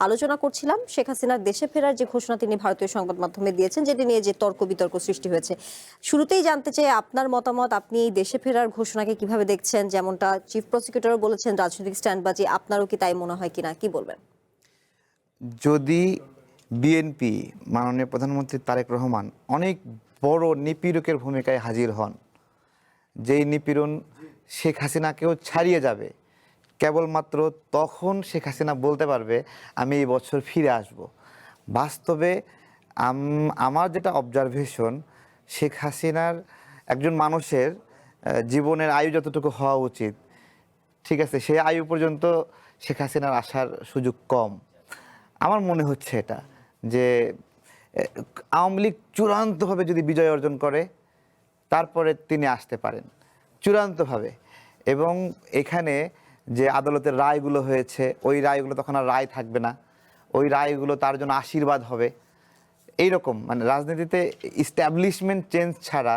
আলোচনা করছিলাম শেখ হাসিনার দেশে ফেরার যে ঘোষণা তিনি ভারতীয় সংবাদ মাধ্যমে দিয়েছেন, যেটি নিয়ে যে তর্ক বিতর্ক সৃষ্টি হয়েছে। শুরুতেই জানতে চাই আপনার মতামত, আপনি এই দেশে ফেরার ঘোষণাকে কিভাবে দেখছেন? যেমনটা চিফ প্রসিকিউটরও বলেছেন রাজনৈতিক স্ট্যান্ডবাজি, আপনারও কি তাই মনে হয় কিনা, কি বলবেন? যদি বিএনপি মাননীয় প্রধানমন্ত্রী তারেক রহমান অনেক বড় নিপীড়কের ভূমিকায় হাজির হন, যেই নিপীড়ন শেখ হাসিনাকেও ছাড়িয়ে যাবে, কেবলমাত্র তখন শেখ হাসিনা বলতে পারবে আমি এই বছর ফিরে আসব। বাস্তবে আমার যেটা অবজারভেশন, শেখ হাসিনার একজন মানুষের জীবনের আয়ু যতটুকু হওয়া উচিত, ঠিক আছে, সেই আয়ু পর্যন্ত শেখ হাসিনার আসার সুযোগ কম। আমার মনে হচ্ছে এটা যে আওয়ামী লীগ চূড়ান্তভাবে যদি বিজয় অর্জন করে তারপরে তিনি আসতে পারেন চূড়ান্তভাবে। এবং এখানে যে আদালতের রায়গুলো হয়েছে, ওই রায়গুলো তখন আর রায় থাকবে না, ওই রায়গুলো তার জন্য আশীর্বাদ হবে। এইরকম মানে রাজনীতিতে ইস্টাবলিশমেন্ট চেঞ্জ ছাড়া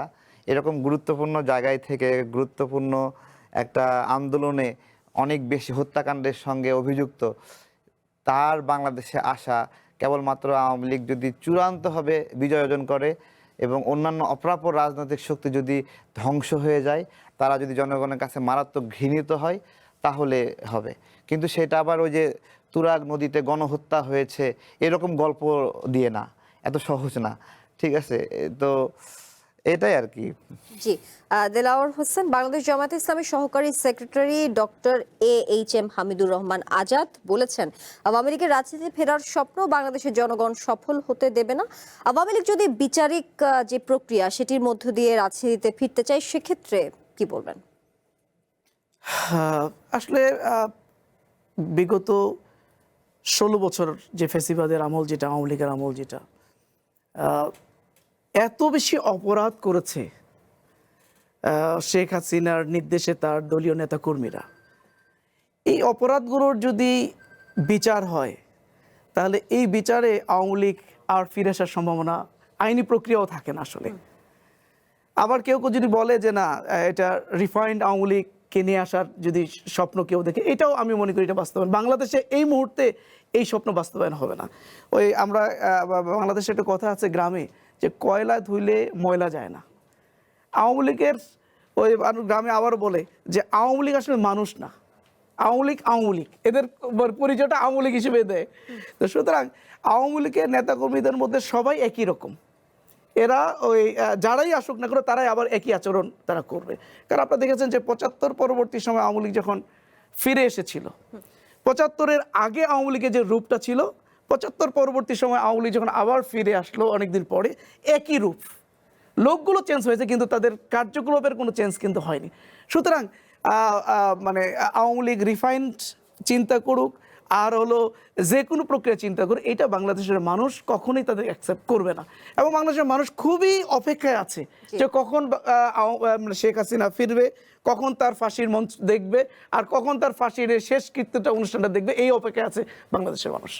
এরকম গুরুত্বপূর্ণ জায়গায় থেকে গুরুত্বপূর্ণ একটা আন্দোলনে অনেক বেশি হত্যাকাণ্ডের সঙ্গে অভিযুক্ত তার বাংলাদেশে আসা কেবলমাত্র আওয়ামী লীগ যদি চূড়ান্তভাবে বিজয় অর্জন করে এবং অন্যান্য অপরাপর রাজনৈতিক শক্তি যদি ধ্বংস হয়ে যায়, তারা যদি জনগণের কাছে মারাত্মক ঘৃণিত হয়, তাহলে হবে। কিন্তু সেটা আবার ওই যে তুরাগ নদীতে গণহত্যা হয়েছে এরকম গল্প দিয়ে না, এত সহজ না, ঠিক আছে? তো এটাই আর কি। জি, দেলাওয়ার হোসেন, বাংলাদেশ জামায়াতে ইসলামীর সহকারী secretary doctor AHM Hamidur Rahman Azad বলেছেন আওয়ামী লীগের রাজনীতি ফেরার স্বপ্ন বাংলাদেশের জনগণ সফল হতে দেবে না। আওয়ামী লীগ যদি বিচারিক যে প্রক্রিয়া সেটির মধ্য দিয়ে রাজনীতিতে ফিরতে চায়, সেক্ষেত্রে কি বলবেন? আসলে বিগত 16 বছর যে ফ্যাসিবাদের আমল, যেটা আওয়ামী লীগের আমল, যেটা এত বেশি অপরাধ করেছে শেখ হাসিনার নির্দেশে তার দলীয় নেতাকর্মীরা, এই অপরাধগুলোর যদি বিচার হয় তাহলে এই বিচারে আওয়ামী লীগ আর ফিরে আসার সম্ভাবনা, আইনি প্রক্রিয়াও থাকে না আসলে। আবার কেউ কেউ যদি বলে যে না, এটা রিফাইন্ড আওয়ামী লীগকে নিয়ে আসার যদি স্বপ্ন কেউ দেখে, এটাও আমি মনে করি এটা বাস্তবায়ন বাংলাদেশে এই মুহূর্তে এই স্বপ্ন বাস্তবায়ন হবে না। ওই আমরা বাংলাদেশে একটা কথা আছে গ্রামে, যে কয়লা ধুইলে ময়লা যায় না। আওয়ামী লীগের ওই গ্রামে আবার বলে যে আওয়ামী লীগ আসলে মানুষ না, আওয়ামী লীগ এদের পরিচয়টা আওয়ামী লীগ হিসেবে দেয়। তো সুতরাং আওয়ামী লীগের নেতাকর্মীদের মধ্যে সবাই একই রকম, এরা ওই যারাই আসুক না করে তারাই আবার একই আচরণ তারা করবে। কারণ আপনারা দেখেছেন যে 75 পরবর্তী সময় আওয়ামী লীগ যখন ফিরে এসেছিল, 75-এর আগে আওয়ামী লীগের যে রূপটা ছিল, 75 পরবর্তী সময় আওয়ামী লীগ যখন আবার ফিরে আসলো অনেকদিন পরে, একই রূপ, লোকগুলো চেঞ্জ হয়েছে কিন্তু তাদের কার্যকলাপের কোনো চেঞ্জ কিন্তু হয়নি। সুতরাং মানে আওয়ামী লীগ রিফাইন্ড চিন্তা করুক আর হলো যে কোনো প্রক্রিয়া চিন্তা করুক, এটা বাংলাদেশের মানুষ কখনোই তাদের অ্যাকসেপ্ট করবে না। এবং বাংলাদেশের মানুষ খুবই অপেক্ষায় আছে যে কখন শেখ হাসিনা ফিরবে, কখন তার ফাঁসির মঞ্চ দেখবে, আর কখন তার ফাঁসির শেষ কৃত্যটা অনুষ্ঠানটা দেখবে, এই অপেক্ষায় আছে বাংলাদেশের মানুষ।